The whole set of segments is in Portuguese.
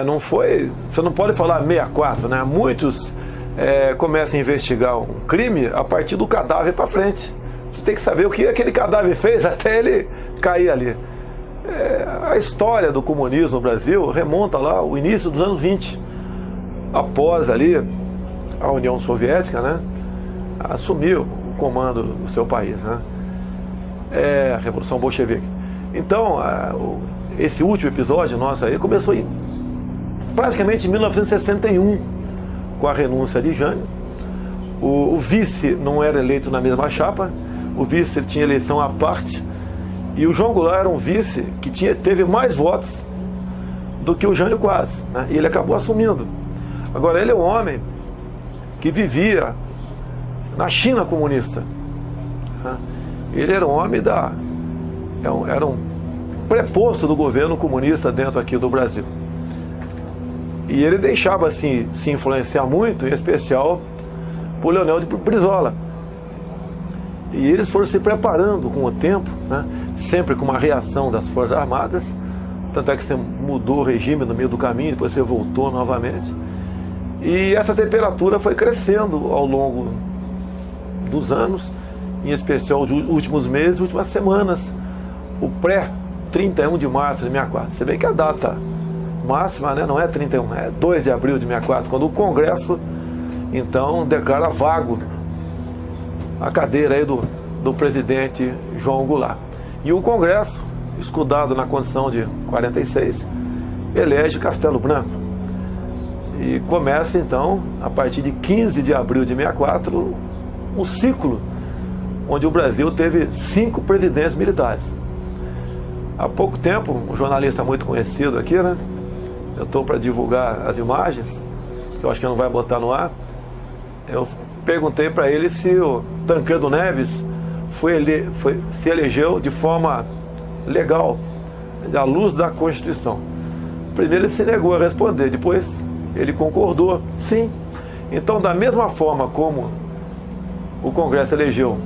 Não foi, você não pode falar 64, né? Muitos começam a investigar um crime a partir do cadáver para frente. Você tem que saber o que aquele cadáver fez até ele cair ali. A história do comunismo no Brasil remonta lá ao início dos anos 20. Após ali a União Soviética, né, assumiu o comando do seu país, né? A Revolução Bolchevique. Então, esse último episódio nosso aí começou praticamente em 1961, com a renúncia de Jânio. O vice não era eleito na mesma chapa, o vice tinha eleição à parte, e o João Goulart era um vice que teve mais votos do que o Jânio Quadros, né? E ele acabou assumindo. Agora, ele é um homem que vivia na China comunista, né? Ele era um homem era um preposto do governo comunista dentro aqui do Brasil. E ele deixava assim, se influenciar muito, em especial por Leonel de Brizola. E eles foram se preparando com o tempo, né? Sempre com uma reação das Forças Armadas. Tanto é que você mudou o regime no meio do caminho, depois você voltou novamente. E essa temperatura foi crescendo ao longo dos anos, em especial dos últimos meses, últimas semanas. O pré-31 de março de 64. Você vê que a data máxima, né, não é 31, é 2 de abril de 64, quando o Congresso, então, declara vago a cadeira aí do presidente João Goulart. E o Congresso, escudado na Constituição de 46, elege Castelo Branco. E começa, então, a partir de 15 de abril de 64, o ciclo onde o Brasil teve 5 presidentes militares. Há pouco tempo, um jornalista muito conhecido aqui, né? Eu estou para divulgar as imagens, que eu acho que não vai botar no ar. Eu perguntei para ele se o Tancredo Neves se elegeu de forma legal, à luz da Constituição. Primeiro ele se negou a responder, depois ele concordou, sim. Então, da mesma forma como o Congresso elegeu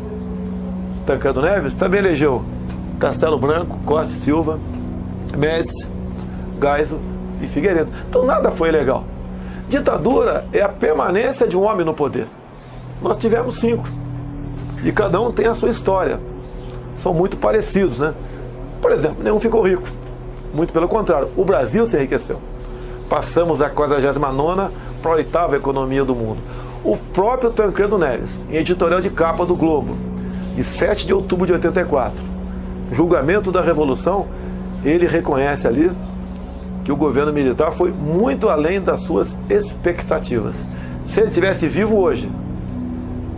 Tancredo Neves, também elegeu Castelo Branco, Costa e Silva, Médici, Geisel e Figueiredo. Então nada foi ilegal. Ditadura é a permanência de um homem no poder. Nós tivemos 5. E cada um tem a sua história. São muito parecidos, né? Por exemplo, nenhum ficou rico. Muito pelo contrário, o Brasil se enriqueceu. Passamos a 49ª para a 8ª economia do mundo. O próprio Tancredo Neves, em editorial de capa do Globo, de 7 de outubro de 84, julgamento da Revolução, ele reconhece ali que o governo militar foi muito além das suas expectativas. Se ele tivesse vivo hoje,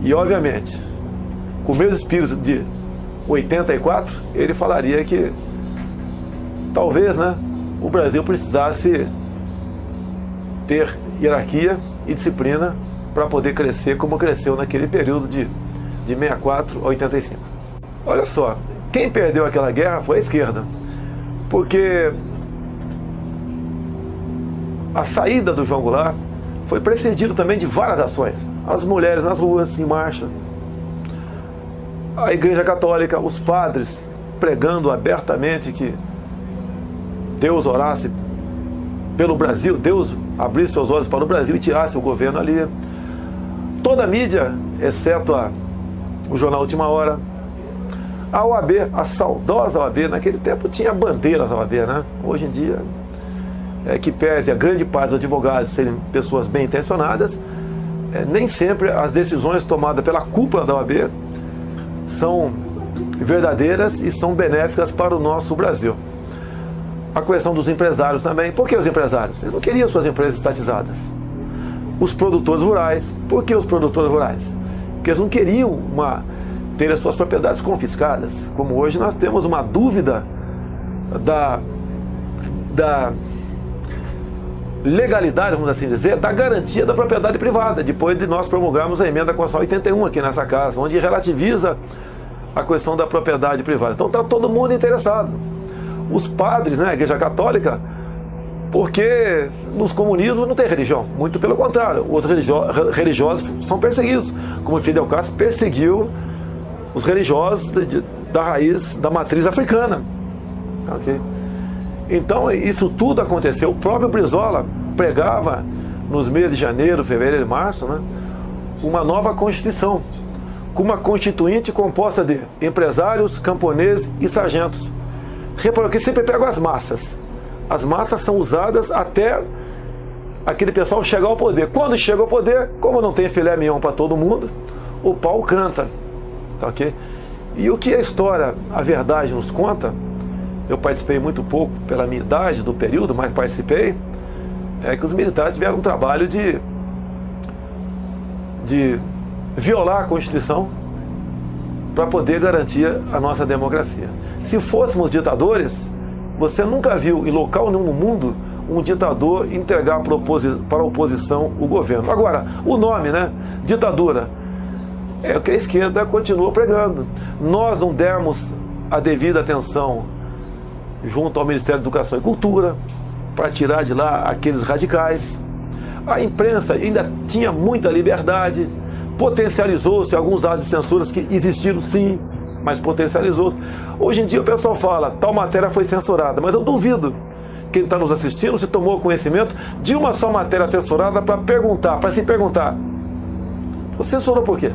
e obviamente com o mesmo espírito de 84, ele falaria que talvez, né, o Brasil precisasse ter hierarquia e disciplina para poder crescer como cresceu naquele período de 64 a 85. Olha só, quem perdeu aquela guerra foi a esquerda, porque a saída do João Goulart foi precedido também de várias ações. As mulheres nas ruas, em marcha, a Igreja Católica, os padres pregando abertamente que Deus orasse pelo Brasil, Deus abrisse seus olhos para o Brasil e tirasse o governo ali. Toda a mídia, exceto o jornal Última Hora, a OAB, a saudosa OAB, naquele tempo tinha bandeiras da OAB, né? Hoje em dia, que pese a grande parte dos advogados serem pessoas bem intencionadas, nem sempre as decisões tomadas pela cúpula da OAB são verdadeiras e são benéficas para o nosso Brasil. A questão dos empresários também. Por que os empresários? Eles não queriam suas empresas estatizadas. Os produtores rurais. Por que os produtores rurais? Porque eles não queriam ter as suas propriedades confiscadas. Como hoje nós temos uma dúvida da legalidade, vamos assim dizer, da garantia da propriedade privada, depois de nós promulgarmos a emenda Constitucional 81 aqui nessa casa, onde relativiza a questão da propriedade privada. Então está todo mundo interessado. Os padres, né, a Igreja Católica, porque nos comunismos não tem religião, muito pelo contrário, os religiosos são perseguidos, como Fidel Castro perseguiu os religiosos da raiz, da matriz africana. Okay? Então isso tudo aconteceu. O próprio Brizola pregava nos meses de janeiro, fevereiro e março, né, uma nova Constituição, com uma constituinte composta de empresários, camponeses e sargentos. Reparou que sempre pegam as massas. As massas são usadas até aquele pessoal chegar ao poder. Quando chega ao poder, como não tem filé mignon para todo mundo, o pau canta. Tá, ok? E o que a história, a verdade nos conta, eu participei muito pouco pela minha idade do período, mas participei, é que os militares tiveram um trabalho de violar a Constituição para poder garantir a nossa democracia. Se fôssemos ditadores, você nunca viu em local nenhum no mundo um ditador entregar para a oposição o governo. Agora, o nome, né? Ditadura, é o que a esquerda continua pregando. Nós não demos a devida atenção junto ao Ministério da Educação e Cultura para tirar de lá aqueles radicais. A imprensa ainda tinha muita liberdade, potencializou-se alguns atos de censura que existiram sim, mas potencializou-se. Hoje em dia o pessoal fala, tal matéria foi censurada, mas eu duvido quem está nos assistindo se tomou conhecimento de uma só matéria censurada para se perguntar, você censurou por quê?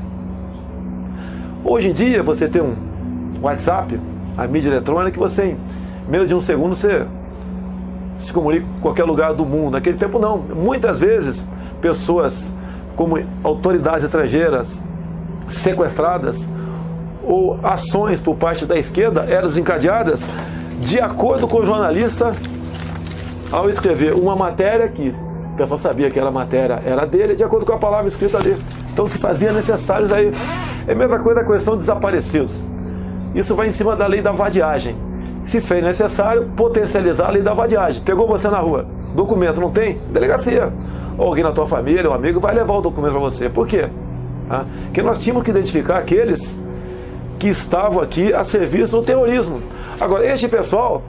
Hoje em dia você tem um WhatsApp, a mídia eletrônica, que você, em menos de um segundo, você se comunica com qualquer lugar do mundo. Naquele tempo não. Muitas vezes pessoas como autoridades estrangeiras sequestradas ou ações por parte da esquerda eram desencadeadas de acordo com o jornalista ao escrever uma matéria que o pessoal sabia que aquela matéria era dele, de acordo com a palavra escrita dele. Então se fazia necessário daí. É a mesma coisa da questão de desaparecidos. Isso vai em cima da lei da vadiagem. Se fez necessário potencializar a lei da vadiagem. Pegou você na rua, documento não tem? Delegacia. Ou alguém na tua família, um amigo, vai levar o documento para você. Por quê? Porque nós tínhamos que identificar aqueles que estavam aqui a serviço do terrorismo. Agora, este pessoal,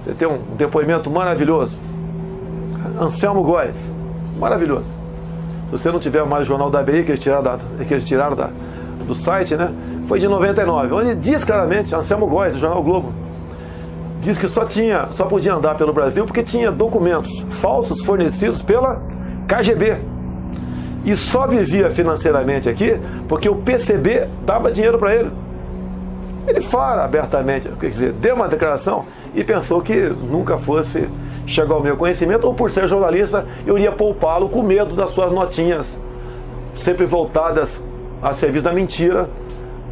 você tem um depoimento maravilhoso. Anselmo Góes, maravilhoso. Se você não tiver mais o Jornal da ABI, que eles tiraram do site, né? Foi de 99, onde diz claramente, Anselmo Góes, do Jornal Globo, diz que só podia andar pelo Brasil porque tinha documentos falsos fornecidos pela KGB. E só vivia financeiramente aqui porque o PCB dava dinheiro para ele. Ele fala abertamente, quer dizer, deu uma declaração e pensou que nunca fosse chegar ao meu conhecimento, ou por ser jornalista eu iria poupá-lo com medo das suas notinhas, sempre voltadas a serviço da mentira,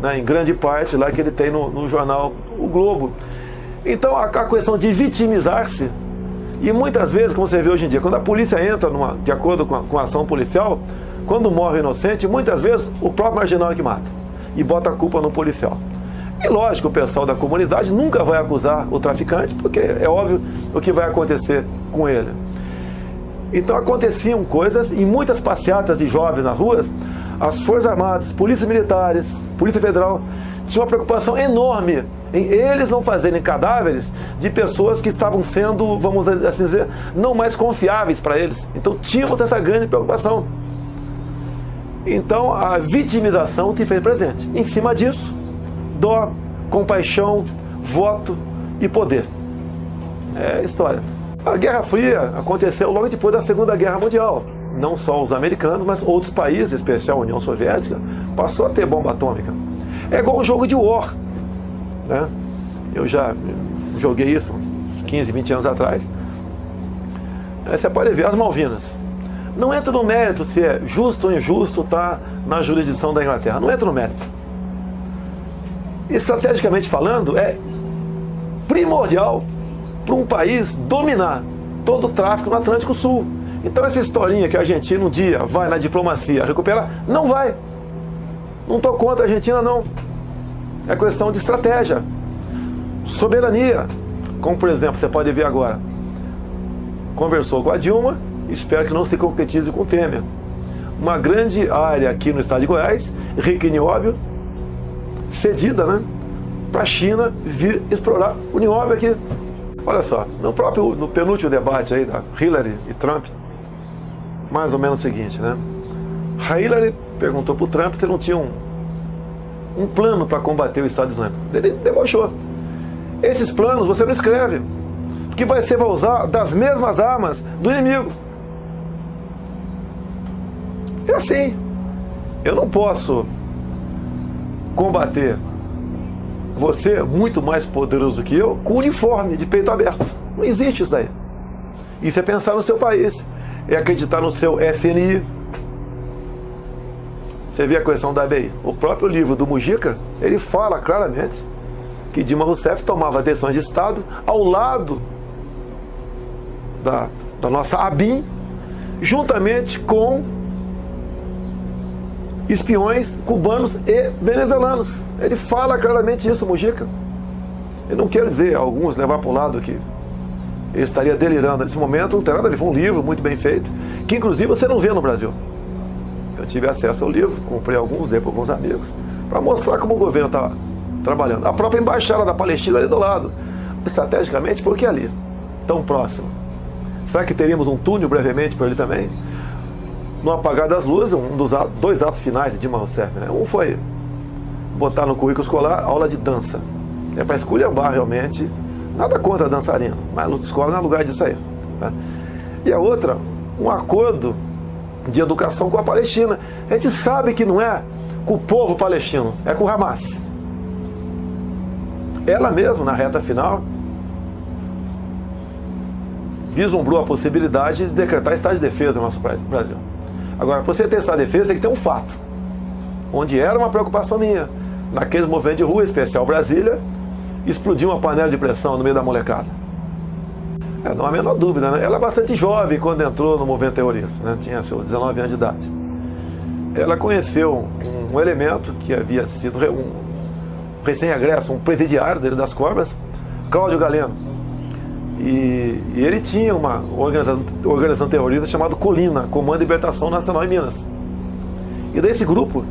né, em grande parte lá que ele tem no jornal O Globo. Então a questão de vitimizar-se, e muitas vezes, como você vê hoje em dia, quando a polícia entra de acordo com a ação policial, quando morre o inocente, muitas vezes o próprio marginal é que mata e bota a culpa no policial. E lógico, o pessoal da comunidade nunca vai acusar o traficante, porque é óbvio o que vai acontecer com ele. Então aconteciam coisas, em muitas passeatas de jovens nas ruas, as Forças Armadas, polícias militares, Polícia Federal, tinham uma preocupação enorme em eles não fazerem cadáveres de pessoas que estavam sendo, vamos assim dizer, não mais confiáveis para eles. Então tínhamos essa grande preocupação. Então a vitimização se fez presente. Em cima disso, dó, compaixão, voto e poder. É história. A Guerra Fria aconteceu logo depois da Segunda Guerra Mundial. Não só os americanos, mas outros países, em especial a União Soviética, passou a ter bomba atômica. É igual um jogo de war, né? Eu já joguei isso uns 15, 20 anos atrás. Aí você pode ver as Malvinas. Não entra no mérito se é justo ou injusto estar na jurisdição da Inglaterra. Não entra no mérito. Estrategicamente falando, é primordial para um país dominar todo o tráfico no Atlântico Sul. Então essa historinha que a Argentina um dia vai na diplomacia recuperar, não vai. Não estou contra a Argentina, não. É questão de estratégia. Soberania. Como, por exemplo, você pode ver agora. Conversou com a Dilma, espero que não se concretize com o Temer. Uma grande área aqui no estado de Goiás, rica em nióbio, cedida, né, para a China vir explorar o nióbio aqui. Olha só, no penúltimo debate aí da Hillary e Trump, mais ou menos o seguinte, né? A Hillary perguntou para o Trump se não tinha um plano para combater o Estado Islâmico. Ele debochou. Esses planos você não escreve. que vai usar das mesmas armas do inimigo. É assim. Eu não posso combater você, muito mais poderoso que eu, com uniforme de peito aberto. Não existe isso daí. Isso é pensar no seu país, é acreditar no seu SNI. Você vê a questão da ABI. O próprio livro do Mujica, ele fala claramente que Dilma Rousseff tomava decisões de Estado ao lado da nossa ABIN, juntamente com espiões cubanos e venezuelanos. Ele fala claramente isso, Mujica. Eu não quero dizer, alguns levar para o lado que ele estaria delirando nesse momento, não tem nada a ver, foi um livro muito bem feito, que inclusive você não vê no Brasil. Eu tive acesso ao livro, comprei alguns, dei para alguns amigos, para mostrar como o governo está trabalhando. A própria embaixada da Palestina ali do lado, estrategicamente, por que ali? Tão próximo. Será que teríamos um túnel brevemente por ali também? No apagar das luzes, dois atos finais de Dilma Rousseff, né? Um foi botar no currículo escolar aula de dança. É para esculhambar realmente, nada contra dançarino, mas na escola não é lugar disso aí. Tá? E a outra, um acordo de educação com a Palestina. A gente sabe que não é com o povo palestino, é com o Hamas. Ela mesma, na reta final, vislumbrou a possibilidade de decretar estado de defesa no nosso Brasil. Agora, para você ter estado de defesa, tem que ter um fato, onde era uma preocupação minha. Naqueles movimentos de rua, especial Brasília, explodiu uma panela de pressão no meio da molecada. Não há a menor dúvida, né? Ela é bastante jovem quando entrou no movimento terrorista, né? Tinha 19 anos de idade. Ela conheceu um elemento que havia sido um recém-agresso, um presidiário dele das Cobras, Cláudio Galeno. E ele tinha uma organização terrorista chamada Colina, Comando de Libertação Nacional em Minas. E daí esse grupo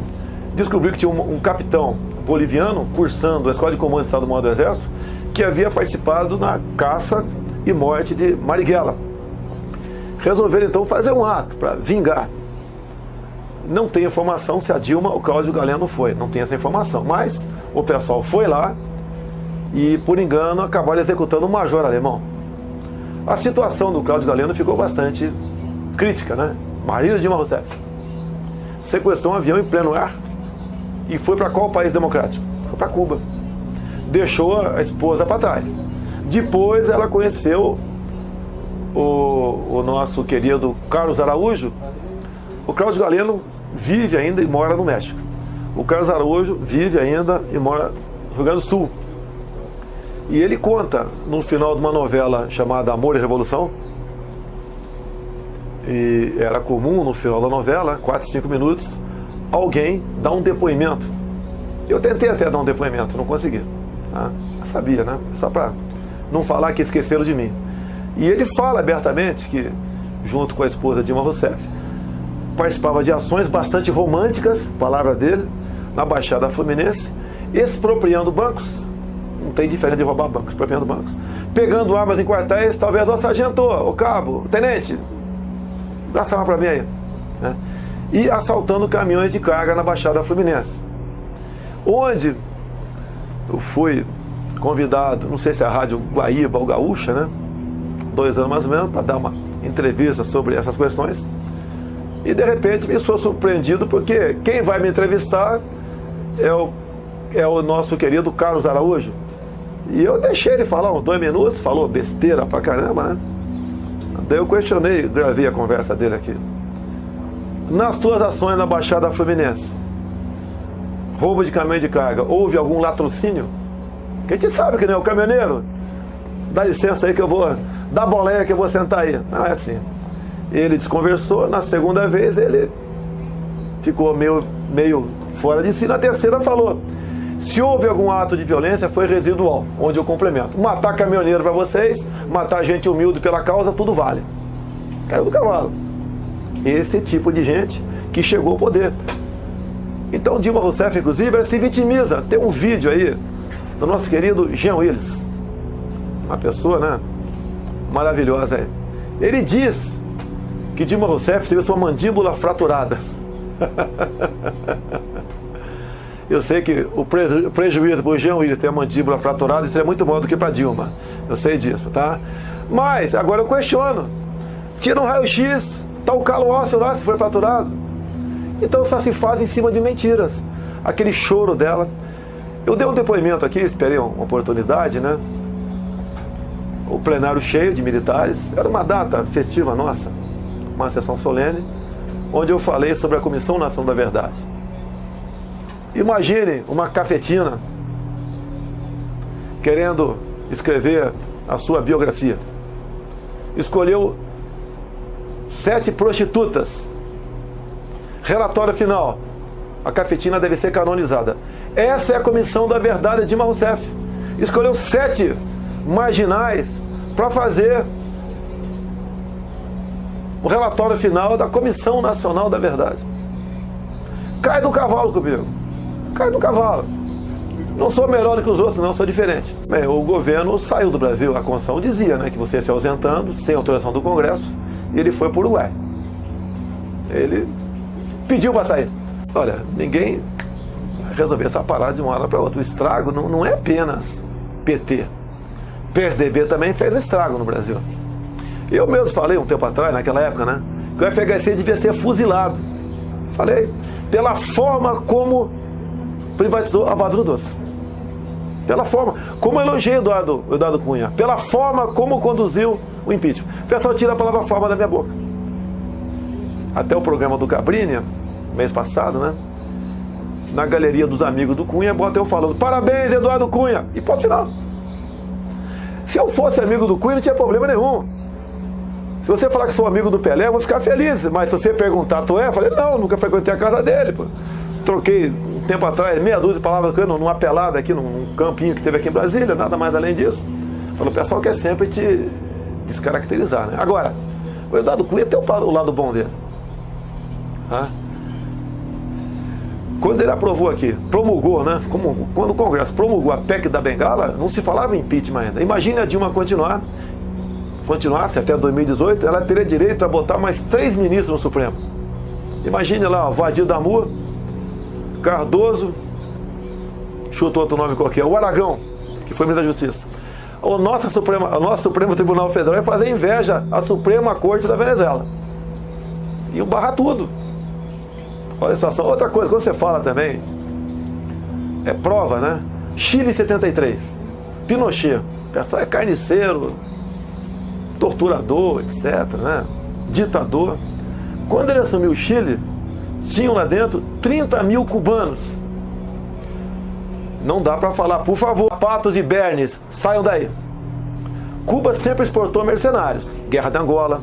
descobriu que tinha um capitão boliviano cursando a Escola de Comando do Estado-Maior do Exército, que havia participado na caça e morte de Marighella. Resolveram então fazer um ato para vingar. Não tem informação se a Dilma ou Cláudio Galeno foi, não tem essa informação, mas o pessoal foi lá e, por engano, acabaram executando um major alemão. A situação do Cláudio Galeno ficou bastante crítica, né? Marido de Dilma Rousseff sequestrou um avião em pleno ar e foi para qual país democrático? Foi para Cuba. Deixou a esposa para trás. Depois ela conheceu o nosso querido Carlos Araújo. O Cláudio Galeno vive ainda e mora no México. O Carlos Araújo vive ainda e mora no Rio Grande do Sul. E ele conta, no final de uma novela chamada Amor e Revolução, e era comum no final da novela, 4, 5 minutos, alguém dá um depoimento. Eu tentei até dar um depoimento, não consegui. Eu sabia, né? Só para não falar que esqueceram de mim. E ele fala abertamente que, junto com a esposa Dilma Rousseff, participava de ações bastante românticas, palavra dele, na Baixada Fluminense, expropriando bancos. Não tem diferença de roubar bancos, expropriando bancos. Pegando armas em quartéis, talvez, ó sargento, ô cabo, tenente, dá essa arma pra mim aí. Né? E assaltando caminhões de carga na Baixada Fluminense. Onde eu fui convidado, não sei se é a Rádio Guaíba ou Gaúcha, né? 2 anos mais ou menos, para dar uma entrevista sobre essas questões. E de repente me sou surpreendido porque quem vai me entrevistar é o nosso querido Carlos Araújo. E eu deixei ele falar uns 2 minutos, falou besteira pra caramba, né? Daí eu questionei, gravei a conversa dele aqui. Nas tuas ações na Baixada Fluminense, roubo de caminhão de carga, houve algum latrocínio? Que a gente sabe que não é o caminhoneiro. Dá licença aí que eu vou dar boleia que eu vou sentar aí. Não é assim. Ele desconversou, na segunda vez ele ficou meio fora de si. Na terceira falou: se houve algum ato de violência, foi residual, onde eu complemento. Matar caminhoneiro para vocês, matar gente humilde pela causa, tudo vale. Caiu do cavalo. Esse tipo de gente que chegou ao poder. Então Dilma Rousseff, inclusive, ela se vitimiza. Tem um vídeo aí do nosso querido Jean Willis, uma pessoa, né, maravilhosa aí. Ele diz que Dilma Rousseff teve sua mandíbula fraturada. Eu sei que o prejuízo para o Jean Willis ter a mandíbula fraturada seria muito maior do que para Dilma. Eu sei disso, tá? Mas, agora eu questiono. Tira um raio-x, está o calo ósseo lá, se foi fraturado. Então só se faz em cima de mentiras. Aquele choro dela. Eu dei um depoimento aqui, esperei uma oportunidade, né? O plenário cheio de militares. Era uma data festiva nossa, uma sessão solene, onde eu falei sobre a Comissão Nacional da Verdade. Imagine uma cafetina querendo escrever a sua biografia. Escolheu 7 prostitutas. Relatório final: a cafetina deve ser canonizada. Essa é a Comissão da Verdade de Dilma Rousseff. Escolheu 7 marginais para fazer o relatório final da Comissão Nacional da Verdade. Cai do cavalo comigo. Cai do cavalo. Não sou melhor do que os outros, não, sou diferente. Bem, o governo saiu do Brasil. A Constituição dizia, né, que você ia se ausentando, sem autorização do Congresso, e ele foi para o Uruguai. Ele pediu para sair. Olha, ninguém vai resolver essa parada de uma hora para outra. O estrago não é apenas PT. PSDB também fez um estrago no Brasil. Eu mesmo falei um tempo atrás, naquela época, né, que o FHC devia ser fuzilado. Falei, pela forma como privatizou a Vale do Doce. Pela forma, como elogiei Eduardo Cunha, pela forma como conduziu o impeachment. O pessoal tira a palavra forma da minha boca. Até o programa do Cabrini, mês passado, né? Na galeria dos amigos do Cunha, bota eu falando, parabéns, Eduardo Cunha, e ponto final. Se eu fosse amigo do Cunha, não tinha problema nenhum. Se você falar que sou amigo do Pelé, eu vou ficar feliz. Mas se você perguntar, tu é? Eu falei, não, nunca frequentei a casa dele, pô. Troquei um tempo atrás, meia dúzia de palavras com ele, numa pelada aqui, num campinho que teve aqui em Brasília, nada mais além disso. O pessoal quer sempre te descaracterizar, né? Agora, o Eduardo Cunha tem o lado bom dele. Tá? Quando ele aprovou aqui, promulgou, né? Quando o Congresso promulgou a PEC da Bengala, não se falava em impeachment ainda. Imagine a Dilma continuasse até 2018, ela teria direito a botar mais 3 ministros no Supremo. Imagine lá, o Vadir Damur, Cardoso, chuta outro nome qualquer, o Aragão, que foi ministro da Justiça. O nosso Supremo Tribunal Federal vai fazer inveja à Suprema Corte da Venezuela. E barrar tudo. Olha a situação. Outra coisa, quando você fala também, é prova, né? Chile 73, Pinochet, o pessoal é carniceiro, torturador, etc., né? Ditador. Quando ele assumiu o Chile, tinham lá dentro 30 mil cubanos. Não dá para falar, por favor, Patos e Bernes, saiam daí. Cuba sempre exportou mercenários. Guerra de Angola.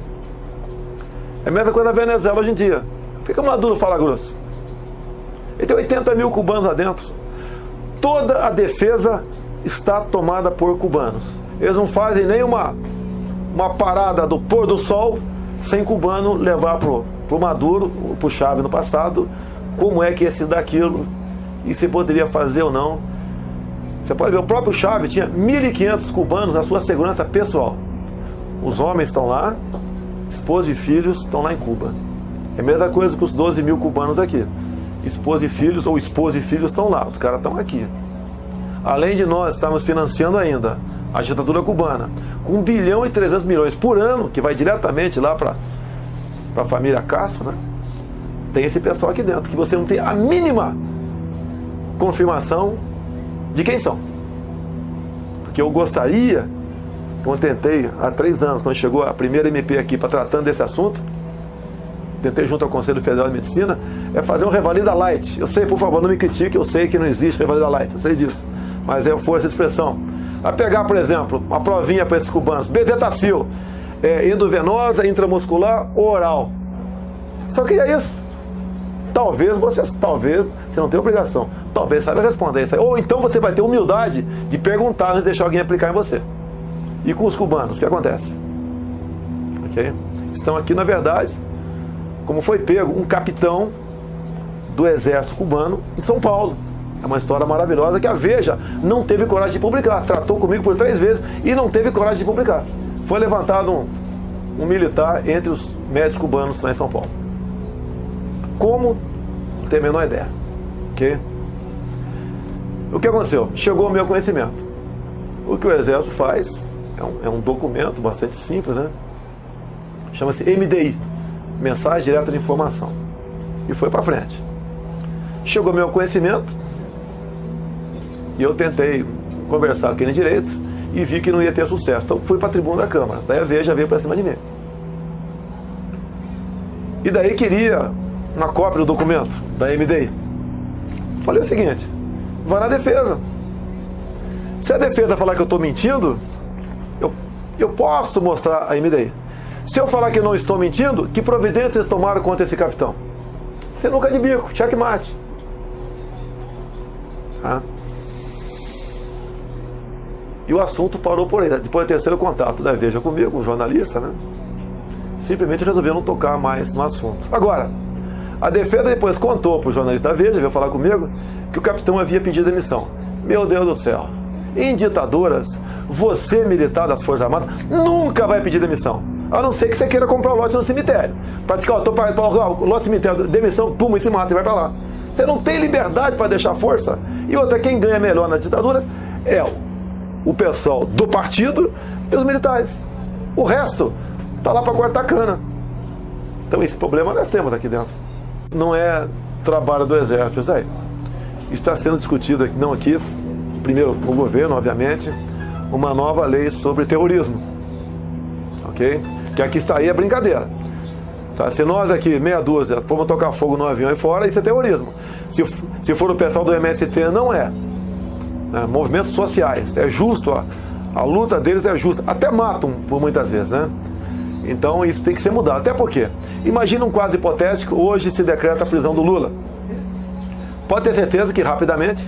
É a mesma coisa na Venezuela hoje em dia. Por que o Maduro fala grosso? Ele tem 80 mil cubanos lá dentro. Toda a defesa está tomada por cubanos. Eles não fazem nem uma parada do pôr do sol sem cubano levar pro Maduro, pro Chávez no passado, como é que ia se dar aquilo e se poderia fazer ou não. Você pode ver, o próprio Chávez tinha 1.500 cubanos na sua segurança pessoal. Os homens estão lá, esposa e filhos estão lá em Cuba. É a mesma coisa que os 12 mil cubanos aqui. Esposa e filhos, ou esposa e filhos estão lá, os caras estão aqui. Além de nós estarmos financiando ainda a ditadura cubana, com 1 bilhão e 300 milhões por ano, que vai diretamente lá para a família Castro, né? Tem esse pessoal aqui dentro, que você não tem a mínima confirmação de quem são. Porque eu gostaria, eu tentei há 3 anos, quando chegou a primeira MP aqui para tratando desse assunto, tentei junto ao Conselho Federal de Medicina, é fazer um Revalida Light. Eu sei, por favor, não me critique, eu sei que não existe Revalida Light, eu sei disso. Mas é força de expressão. A pegar, por exemplo, uma provinha para esses cubanos, bezetacil, endovenosa, intramuscular ou oral. Só que é isso. Talvez você não tenha obrigação, talvez saiba responder isso aí. Ou então você vai ter humildade de perguntar antes de deixar alguém aplicar em você. E com os cubanos, o que acontece? Ok? Estão aqui, na verdade, como foi pego um capitão do exército cubano em São Paulo. É uma história maravilhosa que a Veja não teve coragem de publicar. Tratou comigo por 3 vezes e não teve coragem de publicar. Foi levantado um militar entre os médicos cubanos lá em São Paulo. Como? Não tenho a menor ideia. Ok? O que aconteceu? Chegou ao meu conhecimento. O que o exército faz é um documento bastante simples, né? Chama-se MDI, Mensagem Direta de Informação. E foi para frente. Chegou ao meu conhecimento e eu tentei conversar com ele direito e vi que não ia ter sucesso. Então fui para a tribuna da Câmara. Daí a Veja veio para cima de mim. E daí queria uma cópia do documento da MDI. Falei o seguinte: vai na defesa. Se a defesa falar que eu estou mentindo, eu posso mostrar a MDI. Se eu falar que eu não estou mentindo, que providências tomaram contra esse capitão? Você nunca de bico, checkmate. Ah. E o assunto parou por aí. Depois do terceiro contato da Veja comigo, um jornalista, né? Simplesmente resolveu não tocar mais no assunto. Agora, a defesa depois contou para o jornalista da Veja, veio falar comigo, que o capitão havia pedido demissão. Meu Deus do céu. Em ditaduras, você, militar das Forças Armadas, nunca vai pedir demissão. A não ser que você queira comprar o lote no cemitério. Para dizer, estou para o lote no cemitério, demissão, tuma e se mata e vai para lá. Você não tem liberdade para deixar força. E outra, quem ganha melhor na ditadura é o pessoal do partido e os militares. O resto está lá para cortar cana. Então esse problema nós temos aqui dentro. Não é trabalho do Exército, isso aí. Está sendo discutido, não aqui, primeiro no governo, obviamente, uma nova lei sobre terrorismo. Ok? Que aqui está aí é brincadeira. Tá? Se nós aqui, meia dúzia, formos tocar fogo no avião e fora, isso é terrorismo. Se for o pessoal do MST, não é. Movimentos sociais, é justo, a luta deles é justa, até matam por muitas vezes, né? Então isso tem que ser mudado, até porque, imagina um quadro hipotético, hoje se decreta a prisão do Lula. Pode ter certeza que rapidamente,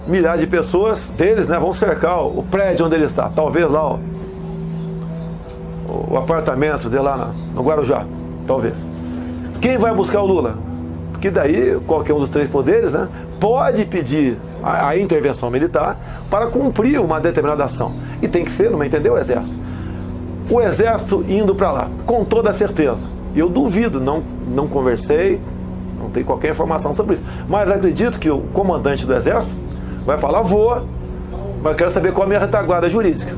milhares de pessoas deles, né, vão cercar o prédio onde ele está, talvez lá o apartamento dele lá no Guarujá, talvez. Quem vai buscar o Lula? Porque daí qualquer um dos três poderes, né, pode pedir a intervenção militar para cumprir uma determinada ação. E tem que ser, não me entendeu, o Exército? O Exército indo para lá, com toda certeza. Eu duvido, não conversei, não tenho qualquer informação sobre isso. Mas acredito que o comandante do Exército vai falar, vou, mas quero saber qual é a minha retaguarda jurídica,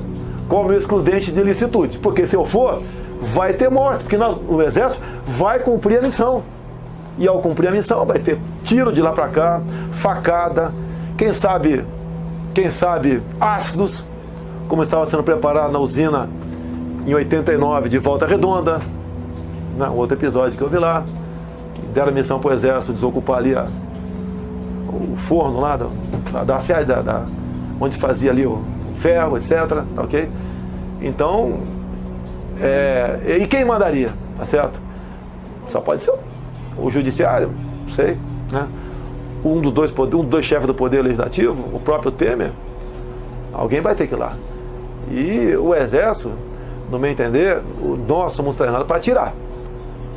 qual é o meu excludente de ilicitude. Porque se eu for, vai ter morte, porque o Exército vai cumprir a missão. E ao cumprir a missão, vai ter tiro de lá para cá, facada, quem sabe ácidos, como estava sendo preparado na usina em 89 de Volta Redonda, né, outro episódio que eu vi lá, que deram a missão para o Exército desocupar ali o forno lá, onde fazia ali o ferro, etc. Ok? Então, e quem mandaria, tá certo? Só pode ser o judiciário, não sei, né? Um dos dois chefes do poder legislativo, o próprio Temer, alguém vai ter que ir lá. E o Exército, no meu entender, nós somos treinados para atirar.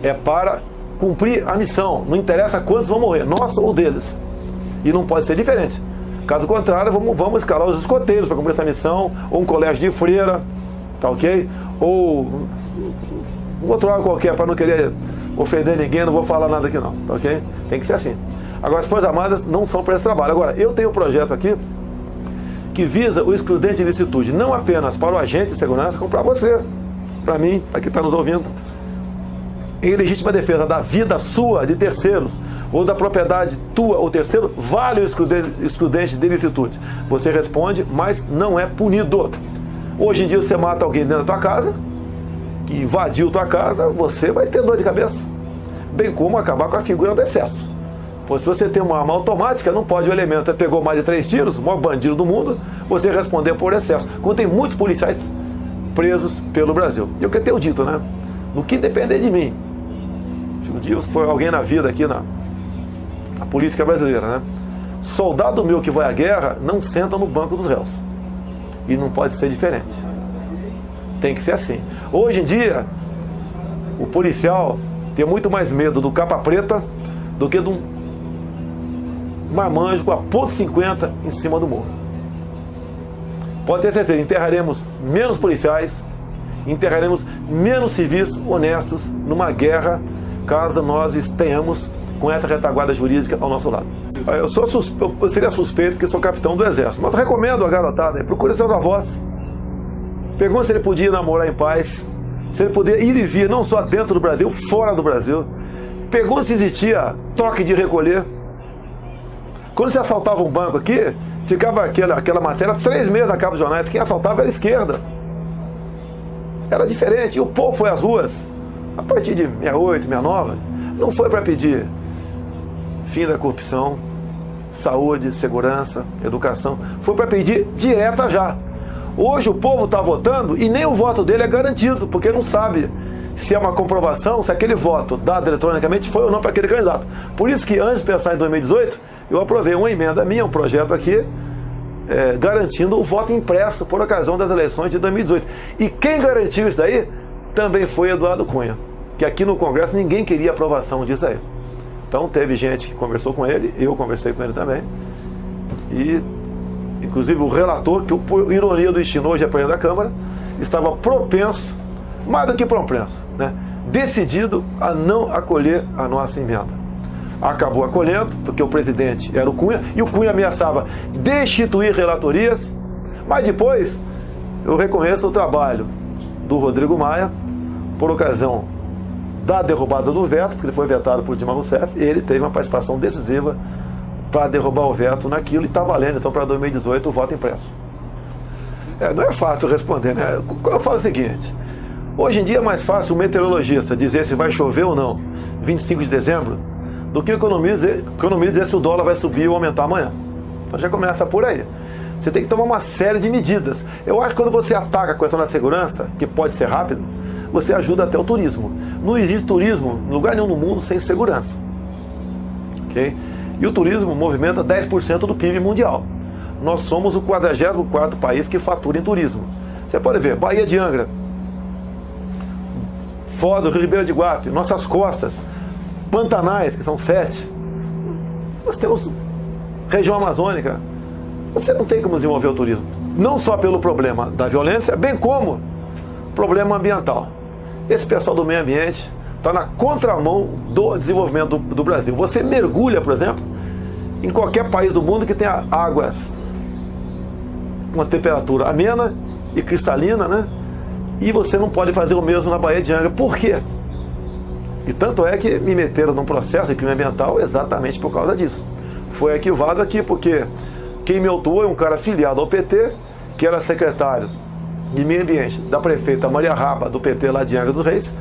É para cumprir a missão. Não interessa quantos vão morrer, nós ou deles. E não pode ser diferente. Caso contrário, vamos escalar os escoteiros para cumprir essa missão, ou um colégio de freira, tá ok? Ou um outro lado qualquer, para não querer ofender ninguém, não vou falar nada aqui não, tá ok? Tem que ser assim. Agora, as Forças Armadas não são para esse trabalho. Agora, eu tenho um projeto aqui que visa o excludente de ilicitude, não apenas para o agente de segurança, como para você, para mim, para quem está nos ouvindo. Em legítima defesa da vida sua, de terceiros, ou da propriedade tua ou terceiro, vale o excludente de ilicitude. Você responde, mas não é punido. Hoje em dia você mata alguém dentro da tua casa, que invadiu tua casa, você vai ter dor de cabeça. Bem como acabar com a figura do excesso. Pois se você tem uma arma automática, não pode o elemento pegou mais de 3 tiros, o maior bandido do mundo, você responder por excesso. Quando tem muitos policiais presos pelo Brasil. E eu que tenho dito, né? No que depender de mim. Se um dia for alguém na vida aqui na política brasileira, né? Soldado meu que vai à guerra não senta no banco dos réus. E não pode ser diferente. Tem que ser assim. Hoje em dia, o policial tem muito mais medo do capa preta do que de um marmanjo com a .50 em cima do morro. Pode ter certeza, enterraremos menos policiais, enterraremos menos civis honestos numa guerra, caso nós tenhamos com essa retaguarda jurídica ao nosso lado. Eu seria suspeito porque sou capitão do Exército, mas recomendo a garotada, procure seus avós. perguntou se ele podia namorar em paz, se ele podia ir e vir, não só dentro do Brasil, fora do Brasil. Perguntou se existia toque de recolher. Quando você assaltava um banco aqui, ficava aquela matéria 3 meses na capa do jornal, quem assaltava era a esquerda. Era diferente, e o povo foi às ruas, a partir de 68, 69, não foi para pedir fim da corrupção, saúde, segurança, educação, foi para pedir direta já. Hoje o povo está votando e nem o voto dele é garantido, porque não sabe se é uma comprovação, se aquele voto dado eletronicamente foi ou não para aquele candidato. Por isso que antes de pensar em 2018, eu aprovei uma emenda minha, um projeto aqui, garantindo o voto impresso por ocasião das eleições de 2018. E quem garantiu isso daí também foi Eduardo Cunha, que aqui no Congresso ninguém queria aprovação disso aí. Então teve gente que conversou com ele, eu conversei com ele também, e inclusive o relator, que por ironia do destino hoje é presidente da Câmara, estava propenso, mais do que propenso, né, decidido a não acolher a nossa emenda. Acabou acolhendo, porque o presidente era o Cunha, e o Cunha ameaçava destituir relatorias, mas depois eu reconheço o trabalho do Rodrigo Maia, por ocasião da derrubada do veto, porque ele foi vetado por Dilma Rousseff, e ele teve uma participação decisiva para derrubar o veto naquilo, e está valendo então para 2018 o voto impresso. Não é fácil responder, né? Eu falo o seguinte: hoje em dia é mais fácil o meteorologista dizer se vai chover ou não 25 de dezembro do que economizar se o dólar vai subir ou aumentar amanhã. Então já começa por aí. Você tem que tomar uma série de medidas. Eu acho que quando você ataca a questão da segurança, que pode ser rápido, você ajuda até o turismo. Não existe turismo em lugar nenhum no mundo sem segurança. Okay? E o turismo movimenta 10% do PIB mundial. Nós somos o 44º país que fatura em turismo. Você pode ver, Baía de Angra, Foz do Rio, Ribeira de Guape, nossas costas, Pantanais, que são 7. Nós temos região amazônica. Você não tem como desenvolver o turismo. Não só pelo problema da violência, bem como problema ambiental. Esse pessoal do meio ambiente está na contramão do desenvolvimento do Brasil. Você mergulha, por exemplo, em qualquer país do mundo que tenha águas com uma temperatura amena e cristalina, né? E você não pode fazer o mesmo na Baía de Angra. Por quê? E tanto é que me meteram num processo de crime ambiental exatamente por causa disso. Foi arquivado aqui porque quem me autuou é um cara filiado ao PT, que era secretário de meio ambiente da prefeita Maria Raba, do PT lá de Angra dos Reis,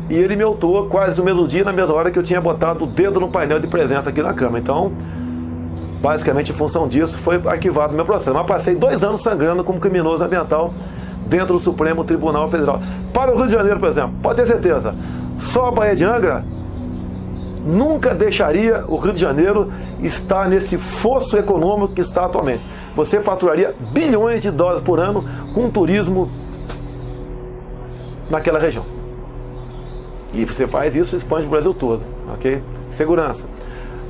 e ele me autuou quase no mesmo dia, na mesma hora que eu tinha botado o dedo no painel de presença aqui na Câmara. Então, basicamente, em função disso, foi arquivado o meu processo. Mas passei 2 anos sangrando como criminoso ambiental dentro do Supremo Tribunal Federal. Para o Rio de Janeiro, por exemplo, pode ter certeza, só a Baía de Angra nunca deixaria o Rio de Janeiro estar nesse fosso econômico que está atualmente. Você faturaria bilhões de dólares por ano com turismo naquela região. E você faz isso e expande o Brasil todo, ok? Segurança.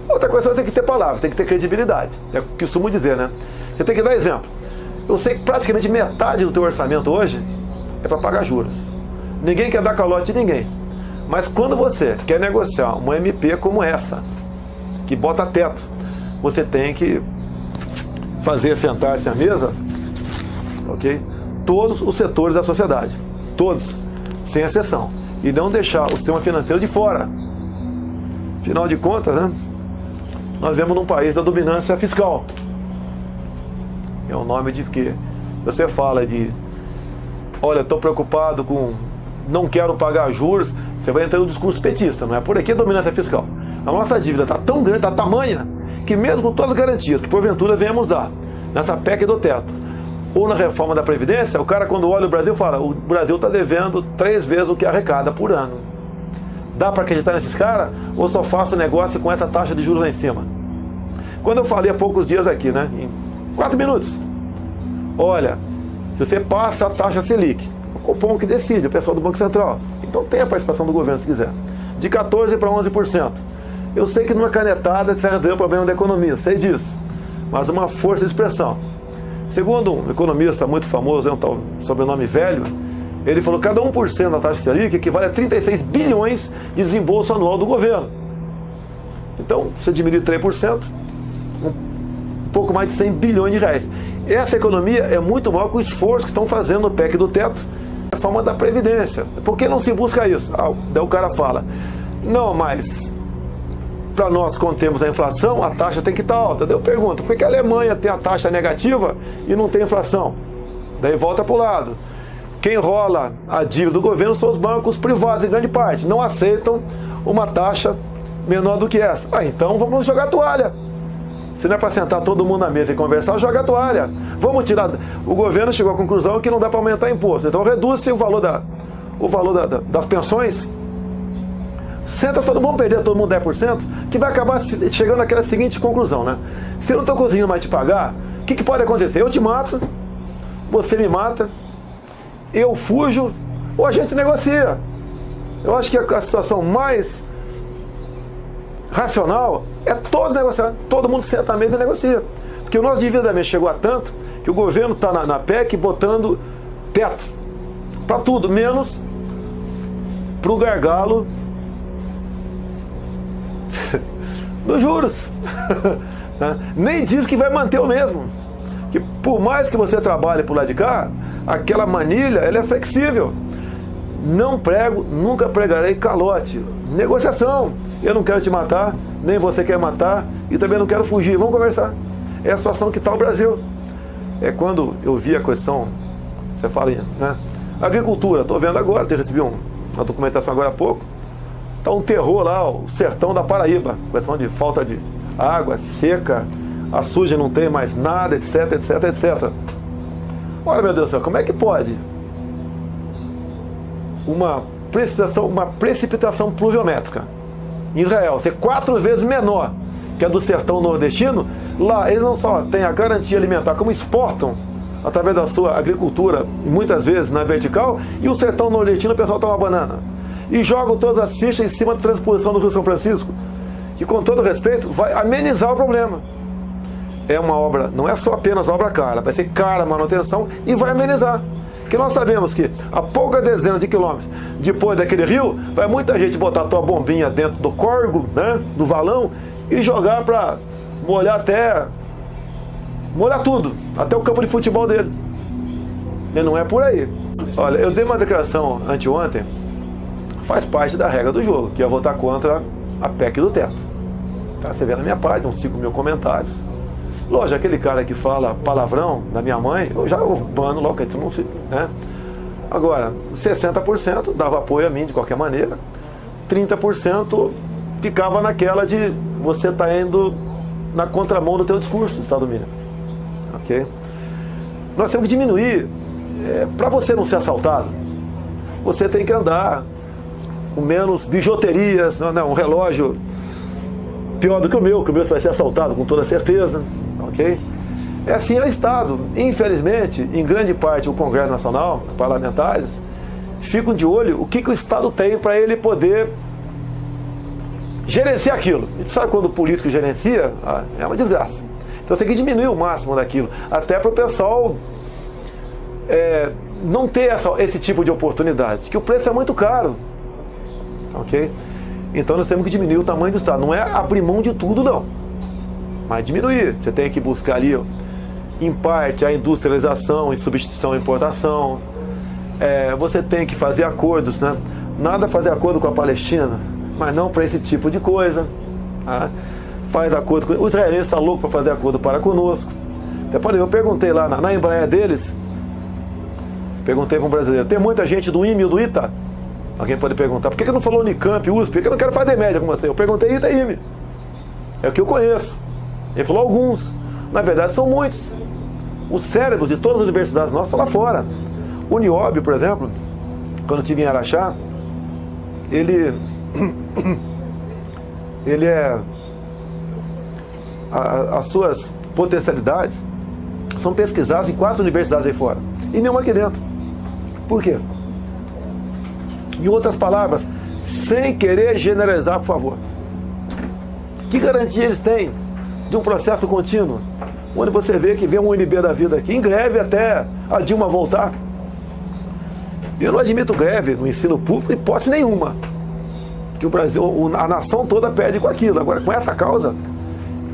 Outra coisa, você tem que ter palavra, tem que ter credibilidade. É o que eu costumo dizer, né? Você tem que dar exemplo. Eu sei que praticamente metade do teu orçamento hoje é para pagar juros. Ninguém quer dar calote de ninguém. Mas quando você quer negociar uma MP como essa, que bota teto, você tem que fazer sentar-se à mesa, ok? Todos os setores da sociedade, todos, sem exceção, e não deixar o sistema financeiro de fora. Afinal de contas, né, nós vivemos num país da dominância fiscal. É o nome de que você fala de, olha, estou preocupado com, não quero pagar juros, você vai entrar no discurso petista, não é? Por aqui é dominância fiscal. A nossa dívida está tão grande, está tamanha, que mesmo com todas as garantias que porventura venhamos dar nessa PEC do teto ou na reforma da Previdência, o cara quando olha o Brasil fala, o Brasil está devendo 3 vezes o que arrecada por ano. Dá para acreditar nesses caras ou só faço negócio com essa taxa de juros lá em cima? Quando eu falei há poucos dias aqui, né, em 4 minutos, olha, se você passa a taxa Selic, o Copom que decide, o pessoal do Banco Central, então tem a participação do governo se quiser, de 14% para 11%. Eu sei que numa canetada você vai resolver o problema da economia, sei disso, mas uma força de expressão. Segundo um economista muito famoso, um tal sobrenome Velho, ele falou que cada 1% da taxa Selic equivale a 36 bilhões de desembolso anual do governo. Então, se diminuir 3%, pouco mais de 100 bilhões de reais. Essa economia é muito maior que o esforço que estão fazendo no PEC do teto, a forma da Previdência. Por que não se busca isso? Daí o cara fala, não, mas para nós, quando temos a inflação, a taxa tem que estar alta. Daí eu pergunto, por que a Alemanha tem a taxa negativa e não tem inflação? Daí volta para o lado. Quem rola a dívida do governo são os bancos privados, em grande parte. Não aceitam uma taxa menor do que essa. Então vamos jogar a toalha. Se não é para sentar todo mundo na mesa e conversar, joga a toalha. Vamos tirar. O governo chegou à conclusão que não dá para aumentar imposto. Então reduz-se o valor das pensões. Senta todo mundo, perder todo mundo 10%, que vai acabar chegando àquela seguinte conclusão, né? Se eu não estou conseguindo mais te pagar, o que pode acontecer? Eu te mato, você me mata, eu fujo, ou a gente negocia. Eu acho que a situação mais racional é todos negociar, todo mundo senta na mesa e negocia. Porque o nosso endividamento chegou a tanto que o governo está na PEC botando teto para tudo, menos para o gargalo dos juros. Nem diz que vai manter o mesmo. Que por mais que você trabalhe por lá de cá, aquela manilha, ela é flexível. Não prego, nunca pregarei calote. Negociação. Eu não quero te matar, nem você quer matar, e também não quero fugir. Vamos conversar. É a situação que está o Brasil. É quando eu vi a questão, você fala, né? Agricultura, estou vendo agora, recebi uma documentação agora há pouco. Está um terror lá, o sertão da Paraíba, questão de falta de água, seca, a suja não tem mais nada, etc, etc, etc. Ora, meu Deus do céu, como é que pode uma precipitação pluviométrica em Israel ser 4 vezes menor que a do sertão nordestino? Lá eles não só têm a garantia alimentar, como exportam através da sua agricultura, e muitas vezes na vertical, e o sertão nordestino o pessoal toma banana. E jogam todas as fichas em cima da transposição do Rio São Francisco, que, com todo respeito, vai amenizar o problema. É uma obra, não é só apenas obra cara, vai ser cara a manutenção e vai amenizar. Porque nós sabemos que a poucas dezenas de quilômetros depois daquele rio, vai muita gente botar a tua bombinha dentro do córrego, né, do valão, e jogar para molhar tudo, até o campo de futebol dele. E não é por aí. Olha, eu dei uma declaração anteontem, faz parte da regra do jogo, que é votar contra a PEC do teto. Tá? Você vê na minha página, uns 5 mil comentários. Lógico, aquele cara que fala palavrão da minha mãe, eu já bano logo, né? Agora, 60% dava apoio a mim de qualquer maneira, 30% ficava naquela de você tá indo na contramão do teu discurso do Estado mínimo. Ok? Nós temos que diminuir, para você não ser assaltado, você tem que andar com menos bijuterias, um relógio pior do que o meu vai ser assaltado com toda certeza, ok? É assim é o Estado. Infelizmente, em grande parte o Congresso Nacional, parlamentares, ficam de olho o que o Estado tem para ele poder gerenciar aquilo. E tu sabe quando o político gerencia? É uma desgraça. Então tem que diminuir o máximo daquilo, até para o pessoal não ter esse tipo de oportunidade, que o preço é muito caro. Ok? Então nós temos que diminuir o tamanho do Estado. Não é abrir mão de tudo, não. Mas diminuir. Você tem que buscar ali, em parte, a industrialização e substituição à importação. Você tem que fazer acordos, né? Nada fazer acordo com a Palestina, mas não para esse tipo de coisa. Tá? Faz acordo com... O israelense está louco para fazer acordo para conosco. Até, por exemplo, eu perguntei lá na Embraer deles, perguntei para um brasileiro, tem muita gente do IME ou do ITA? Alguém pode perguntar, por que não falou Unicamp, USP? Por que eu não quero fazer média com você? Eu perguntei ITA e IME. É o que eu conheço. Ele falou alguns. Na verdade, são muitos. Os cérebros de todas as universidades nossas estão lá fora. O Uniob, por exemplo, quando eu estive em Araxá, ele as suas potencialidades são pesquisadas em 4 universidades aí fora. E nenhuma aqui dentro. Por quê? Em outras palavras, sem querer generalizar, por favor. Que garantia eles têm de um processo contínuo, onde você vê que vem um UNB da vida aqui, em greve até a Dilma voltar? Eu não admito greve no ensino público, hipótese nenhuma. Que o Brasil, a nação toda perde com aquilo. Agora, com essa causa,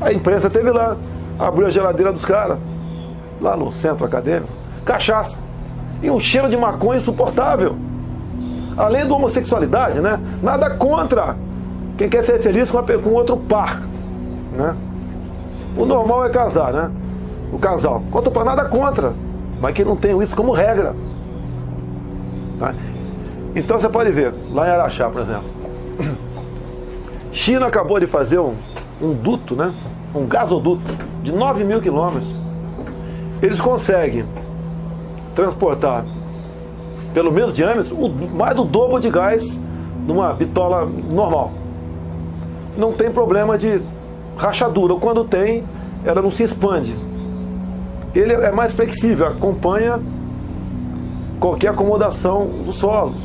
A imprensa esteve lá, abriu a geladeira dos caras, lá no centro acadêmico, cachaça, e um cheiro de maconha insuportável. Além da homossexualidade, né? Nada contra quem quer ser feliz com outro par, né? O normal é casar, né? O casal. Quanto para nada contra, mas que não tem isso como regra. Tá? Então você pode ver, lá em Araxá, por exemplo, China acabou de fazer um duto, né? Um gasoduto de 9.000 quilômetros. Eles conseguem transportar pelo mesmo diâmetro mais do dobro de gás numa bitola normal. Não tem problema de rachadura, ou quando tem, ela não se expande. Ele é mais flexível, acompanha qualquer acomodação do solo.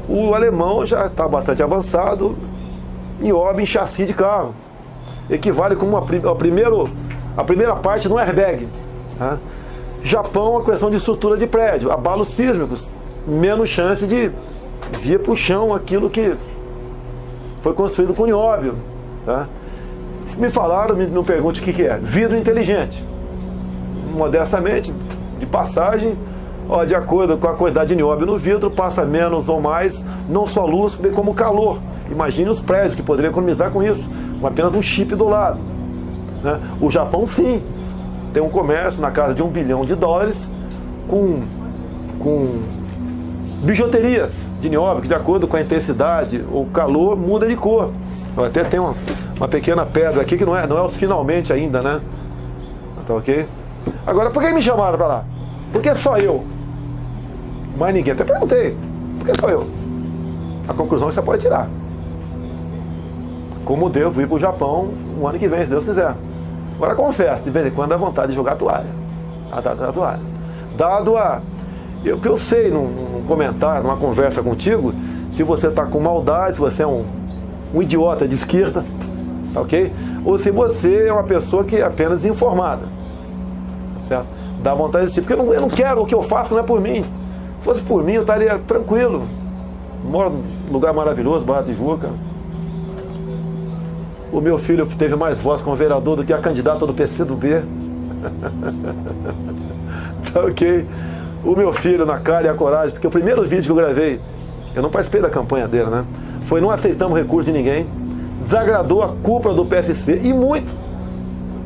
O alemão já está bastante avançado em obra em chassi de carro. Equivale como a primeira parte no airbag. Né? Japão, a questão de estrutura de prédio, abalos sísmicos, menos chance de vir para o chão aquilo que foi construído com nióbio. Tá? Se me falaram, me pergunte o que é. Vidro inteligente. Modestamente, de passagem, de acordo com a quantidade de nióbio no vidro, passa menos ou mais, não só luz, bem como calor. Imagine os prédios que poderiam economizar com isso, com apenas um chip do lado. Né? O Japão, sim, tem um comércio na casa de $1 bilhão com bijuterias de nióbio, que de acordo com a intensidade ou calor, muda de cor. Até tem uma pequena pedra aqui que não é finalmente ainda, né? Tá ok? Agora, por que me chamaram para lá? Por que só eu? Mais ninguém. Até perguntei. Por que só eu? A conclusão você pode tirar. Como devo ir para o Japão no ano que vem, se Deus quiser. Agora confesso, de vez em quando dá vontade de jogar a toalha. A toalha. Dado o que eu sei num comentário, numa conversa contigo, se você está com maldade, se você é um idiota de esquerda, tá ok? Ou se você é uma pessoa que é apenas desinformada. Certo? Dá vontade de porque eu não quero, o que eu faço não é por mim. Se fosse por mim, eu estaria tranquilo. Moro num lugar maravilhoso, Barra de Tijuca. O meu filho teve mais voz como vereador do que a candidata do PCdoB. Tá ok? O meu filho na cara e a coragem, porque o primeiro vídeo que eu gravei, eu não participei da campanha dele, né? Foi não aceitamos recurso de ninguém. Desagradou a cúpula do PSC e muito.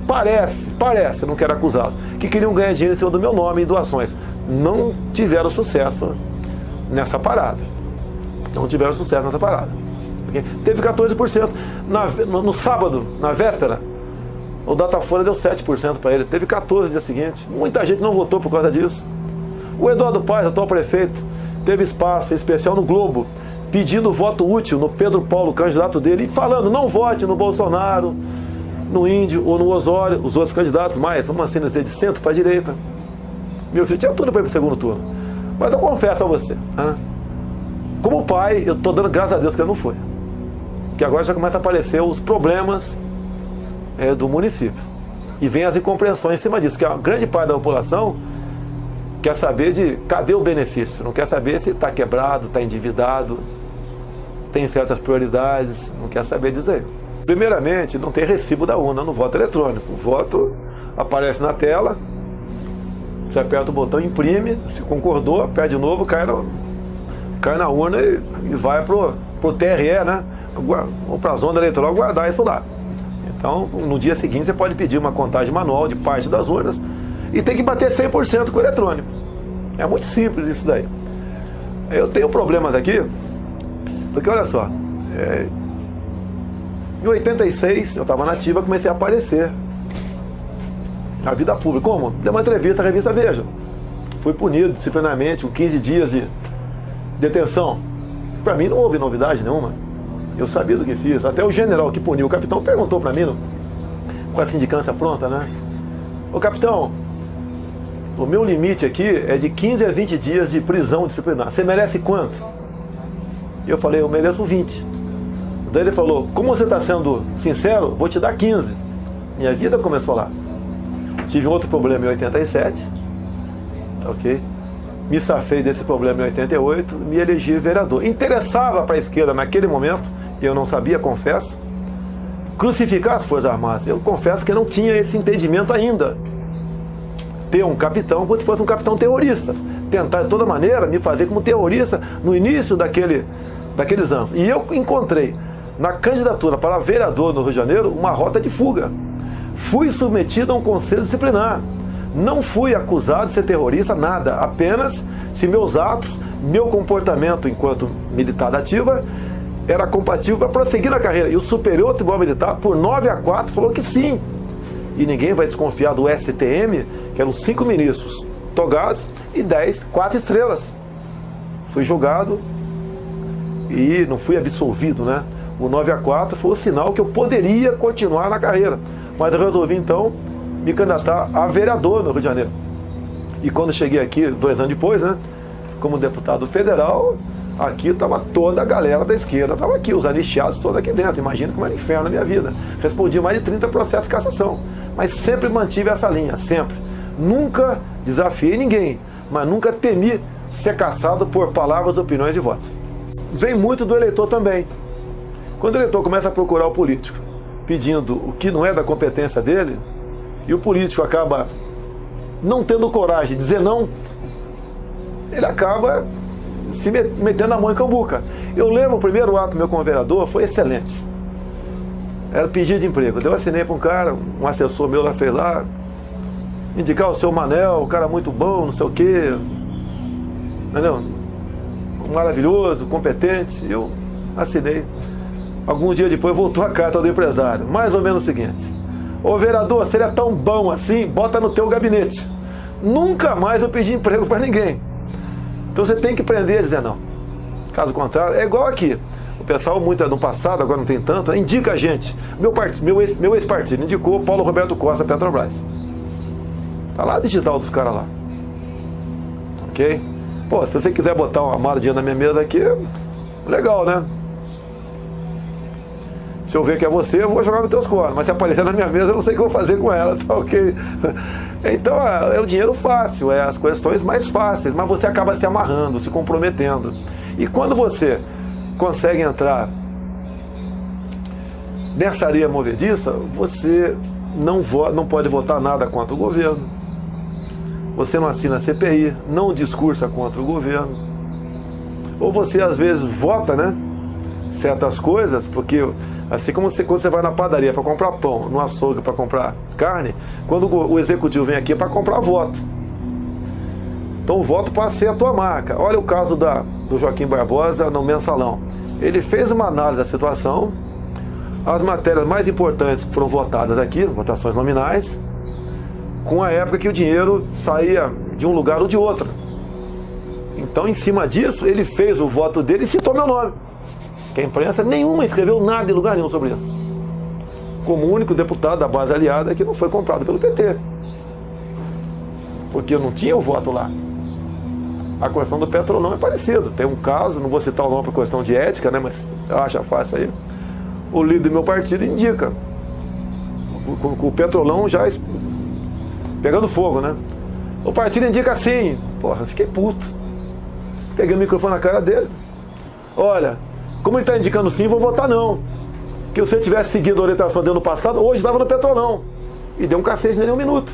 Parece, não quero acusá-lo, que queriam ganhar dinheiro em cima do meu nome e doações. Não tiveram sucesso nessa parada. Teve 14%. No sábado, na véspera, o Datafolha deu 7% para ele. Teve 14% no dia seguinte. Muita gente não votou por causa disso. O Eduardo Paes, atual prefeito, teve espaço especial no Globo, pedindo voto útil no Pedro Paulo, candidato dele, e falando, não vote no Bolsonaro, no Índio ou no Osório, os outros candidatos, mais, vamos assim dizer, de centro para a direita. Meu filho tinha tudo para ir para o segundo turno. Mas eu confesso a você, como pai, eu estou dando graças a Deus que ele não foi. Que agora já começa a aparecer os problemas do município. E vem as incompreensões em cima disso, que a grande parte da população quer saber de cadê o benefício, não quer saber se está quebrado, está endividado, tem certas prioridades, não quer saber dizer. Primeiramente, não tem recibo da urna no voto eletrônico. O voto aparece na tela, você aperta o botão, imprime, se concordou, pede de novo, cai na urna e vai pro TRE, né? Ou para a zona eleitoral guardar isso lá. Então, no dia seguinte, você pode pedir uma contagem manual de parte das urnas e tem que bater 100% com o eletrônico. É muito simples isso daí. Eu tenho problemas aqui, porque olha só, em 86, eu estava na ativa, comecei a aparecer na vida pública. Como? Dei uma entrevista à revista Veja. Fui punido disciplinarmente com 15 dias de detenção. Para mim não houve novidade nenhuma. Eu sabia do que fiz. Até o general que puniu o capitão perguntou para mim, com a sindicância pronta, né? Ô capitão, o meu limite aqui é de 15 a 20 dias de prisão disciplinar. Você merece quanto? E eu falei, eu mereço 20. Daí ele falou, como você está sendo sincero, vou te dar 15. Minha vida começou lá. Tive outro problema em 87, ok? Me safei desse problema em 88, me elegi vereador. Interessava para a esquerda naquele momento, eu não sabia, confesso, crucificar as Forças Armadas. Eu confesso que eu não tinha esse entendimento ainda. Ter um capitão como se fosse um capitão terrorista. Tentar de toda maneira me fazer como terrorista no início daqueles anos. E eu encontrei na candidatura para vereador no Rio de Janeiro uma rota de fuga. Fui submetido a um conselho disciplinar. Não fui acusado de ser terrorista, nada. Apenas se meus atos, meu comportamento enquanto militar da ativa era compatível para prosseguir na carreira. E o Superior Tribunal Militar, por 9-4, falou que sim. E ninguém vai desconfiar do STM, que eram 5 ministros togados e 4 estrelas. Fui julgado e não fui absolvido, né? O 9-4 foi o sinal que eu poderia continuar na carreira. Mas eu resolvi, então, me candidatar a vereador no Rio de Janeiro. E quando cheguei aqui, 2 anos depois, né? Como deputado federal, aqui estava toda a galera da esquerda, estava aqui, os anistiados todos aqui dentro. Imagina como era um inferno na minha vida. Respondi mais de 30 processos de cassação. Mas sempre mantive essa linha, sempre. Nunca desafiei ninguém, mas nunca temi ser caçado por palavras, opiniões e votos. Vem muito do eleitor também. Quando o eleitor começa a procurar o político, pedindo o que não é da competência dele, e o político acaba não tendo coragem de dizer não, ele acaba se metendo a mão em cambuca. Eu lembro, o primeiro ato meu como vereador foi excelente. Era pedido de emprego. Eu assinei para um cara, um assessor meu lá fez lá, indicar o seu Manel, um cara muito bom, não sei o quê, entendeu? Maravilhoso, competente. Eu assinei. Alguns dias depois voltou a carta do empresário. Mais ou menos o seguinte: ô vereador, se ele é tão bom assim, bota no teu gabinete. Nunca mais eu pedi emprego para ninguém. Então você tem que aprender a dizer não. Caso contrário, é igual aqui. O pessoal, muito no passado, agora não tem tanto, indica a gente. Meu ex-partido indicou Paulo Roberto Costa, Petrobras. Tá lá a digital dos caras lá. Ok? Pô, se você quiser botar uma maladinha na minha mesa aqui, legal, né? Se eu ver que é você, eu vou jogar nos teus cornos. Mas se aparecer na minha mesa, eu não sei o que eu vou fazer com ela, tá ok? Então é o dinheiro fácil, é as questões mais fáceis, mas você acaba se amarrando, se comprometendo. E quando você consegue entrar nessa areia movediça, você não pode votar nada contra o governo. Você não assina CPI, não discursa contra o governo. Ou você às vezes vota, né? Certas coisas, porque assim como quando você vai na padaria para comprar pão, no açougue para comprar carne, quando o executivo vem aqui é para comprar voto. Então o voto passa a ser a tua marca. Olha o caso do Joaquim Barbosa no Mensalão. Ele fez uma análise da situação, as matérias mais importantes foram votadas aqui, votações nominais, com a época que o dinheiro saía de um lugar ou de outro. Então, em cima disso, ele fez o voto dele e citou meu nome. Que a imprensa nenhuma escreveu nada em lugar nenhum sobre isso. Como o único deputado da base aliada que não foi comprado pelo PT. Porque eu não tinha o voto lá. A questão do Petrolão é parecido. Tem um caso, não vou citar o nome por questão de ética, né, mas você acha fácil aí. O líder do meu partido indica. O Petrolão já pegando fogo, né? O partido indica assim. Porra, eu fiquei puto. Peguei o microfone na cara dele. Olha, como ele está indicando sim, vou votar não. Que se eu tivesse seguido a orientação dele no passado, hoje estava no Petrolão. E deu um cacete nele em 1 minuto.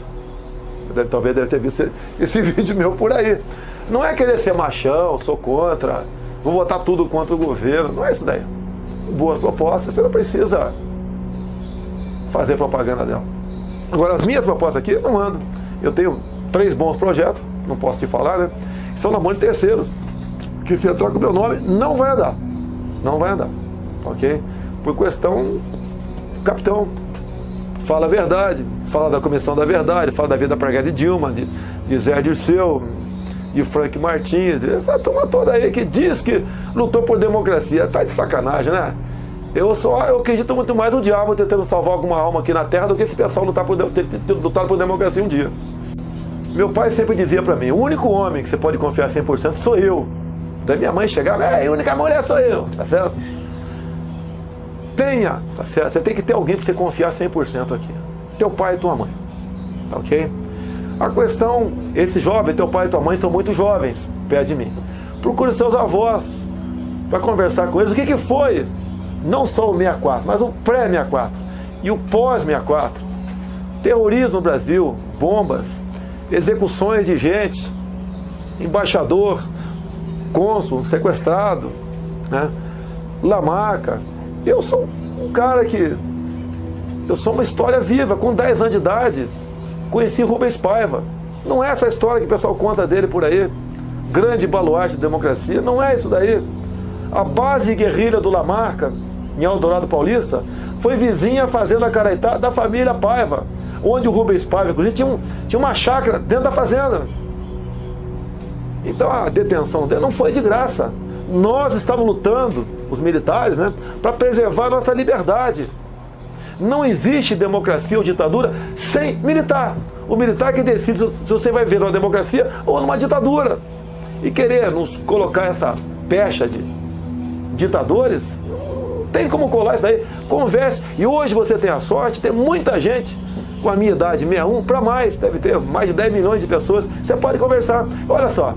Talvez deve ter visto esse vídeo meu por aí. Não é querer ser machão, sou contra, vou votar tudo contra o governo. Não é isso daí. Boas propostas, você não precisa fazer propaganda dela. Agora, as minhas propostas aqui, eu não ando. Eu tenho 3 bons projetos, não posso te falar, né? São na mão de terceiros. Que se entrar com o meu nome, não vai andar. Não vai andar. Ok? Por questão, capitão, fala a verdade, fala da Comissão da Verdade, fala da vida pregada de Dilma, de Zé Dirceu, de Frank Martins, essa turma toda aí que diz que lutou por democracia. Tá de sacanagem, né? Eu acredito muito mais no diabo tentando salvar alguma alma aqui na Terra do que esse pessoal lutar por democracia um dia. Meu pai sempre dizia pra mim, o único homem que você pode confiar 100% sou eu. Daí minha mãe chegava, a única mulher sou eu, tá certo? Tenha, tá certo? Você tem que ter alguém pra você confiar 100% aqui. Teu pai e tua mãe, tá ok? A questão, esse jovem, teu pai e tua mãe são muito jovens, perto de mim. Procure seus avós, para conversar com eles, o que foi não só o 64, mas o pré-64 e o pós-64. Terrorismo no Brasil, bombas, execuções de gente, embaixador, cônsul sequestrado, né? Lamarca. Eu sou um cara que... Eu sou uma história viva. Com 10 anos de idade, conheci Rubens Paiva. Não é essa história que o pessoal conta dele por aí. Grande baluarte de democracia. Não é isso daí. A base de guerrilha do Lamarca, em Eldorado Paulista, foi vizinha à Fazenda Caraitá da família Paiva, onde o Rubens Paiva, inclusive, tinha uma chácara dentro da fazenda. Então a detenção dele não foi de graça. Nós estávamos lutando, os militares, né, para preservar a nossa liberdade. Não existe democracia ou ditadura sem militar. O militar que decide se você vai ver numa democracia ou numa ditadura. E querer nos colocar essa pecha de ditadores, tem como colar isso daí. Converse. E hoje você tem a sorte, tem muita gente com a minha idade, 61, para mais, deve ter mais de 10 milhões de pessoas. Você pode conversar. Olha só,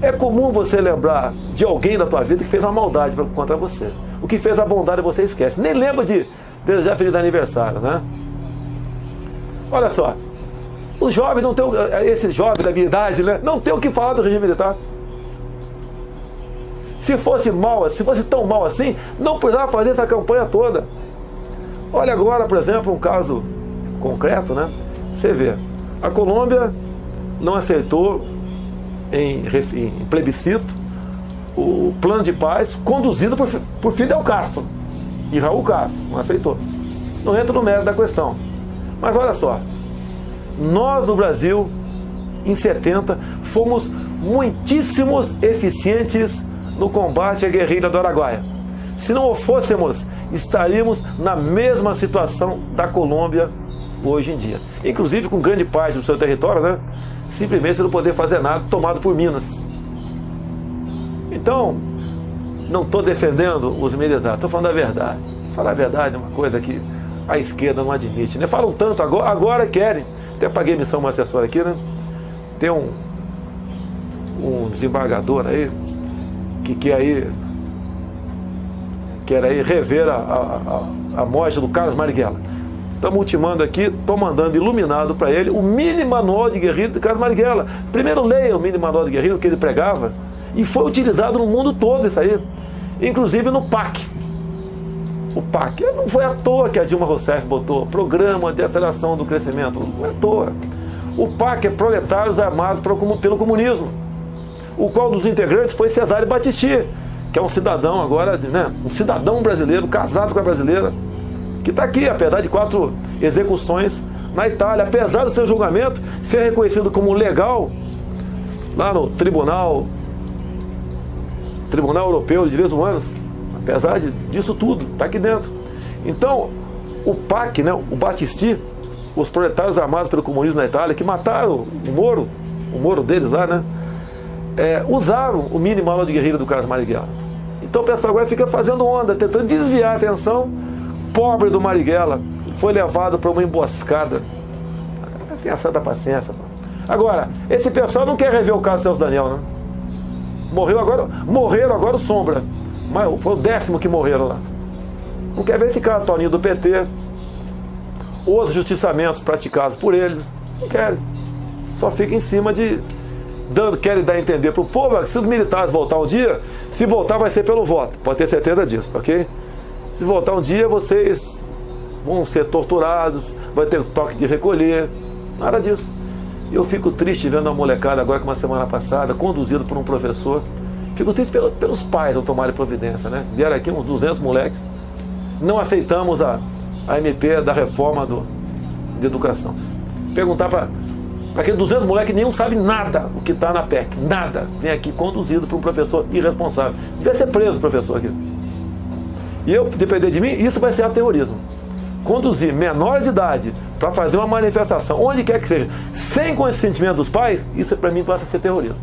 é comum você lembrar de alguém da tua vida que fez uma maldade contra você. O que fez a bondade você esquece. Nem lembra de desejar feliz aniversário, né? Olha só, os jovens não têm, esses jovens da minha idade, né, não tem o que falar do regime militar. Se fosse mal, se fosse tão mal assim, não precisava fazer essa campanha toda. Olha agora, por exemplo, um caso concreto, né? Você vê, a Colômbia não aceitou em plebiscito o plano de paz conduzido por Fidel Castro e Raul Castro, não aceitou. Não entra no mérito da questão. Mas olha só, nós no Brasil, em 70, fomos muitíssimos eficientes no combate à guerrilha do Araguaia. Se não o fôssemos, estaríamos na mesma situação da Colômbia hoje em dia. Inclusive com grande parte do seu território, né, simplesmente não poder fazer nada, tomado por Minas. Então, não estou defendendo os militares, estou falando a verdade. Falar a verdade é uma coisa que a esquerda não admite, né? Falam tanto, agora querem. Até paguei missão uma assessora aqui, né? Tem um desembargador aí que quer aí rever a morte do Carlos Marighella. Estamos ultimando aqui, estou mandando iluminado para ele o mini manual de guerrilha do Carlos Marighella. Primeiro leia o mini manual de guerrilha que ele pregava, e foi utilizado no mundo todo isso aí, inclusive no PAC. O PAC não foi à toa que a Dilma Rousseff botou Programa de Aceleração do Crescimento, não é à toa. O PAC é Proletários Armados pelo Comunismo, o qual dos integrantes foi Cesare Battisti, que é um cidadão agora, né, um cidadão brasileiro, casado com a brasileira, que está aqui, apesar de 4 execuções na Itália, apesar do seu julgamento ser reconhecido como legal lá no Tribunal Europeu de Direitos Humanos, apesar disso tudo, está aqui dentro. Então, o PAC, né, o Battisti, os proletários armados pelo comunismo na Itália, que mataram o Moro deles lá, né, usaram o mini manual de guerrilha do Carlos Marighella. Então o pessoal agora fica fazendo onda, tentando desviar a atenção. Pobre do Marighella, foi levado para uma emboscada. Tenha santa paciência, mano. Agora, esse pessoal não quer rever o caso Celso Daniel, né? Morreram agora o Sombra, mas foi o 10º que morreram lá. Não quer ver esse cara Toninho do PT, os justiçamentos praticados por ele, não querem. Só fica em cima querem dar a entender para o povo que se os militares voltar um dia, se voltar vai ser pelo voto, pode ter certeza disso, ok? Se voltar um dia, vocês vão ser torturados, vai ter toque de recolher, nada disso. Eu fico triste vendo a molecada agora, que uma semana passada, conduzido por um professor. Fico triste pelos pais não tomarem providência, né? Vieram aqui uns 200 moleques. Não aceitamos a MP da reforma de educação. Perguntar para aqueles 200 moleques, nenhum sabe nada o que está na PEC, nada. Vem aqui conduzido por um professor irresponsável. Devia ser preso o professor aqui. E eu, depender de mim, isso vai ser terrorismo. Conduzir menores de idade para fazer uma manifestação, onde quer que seja, sem consentimento dos pais, isso para mim passa a ser terrorismo.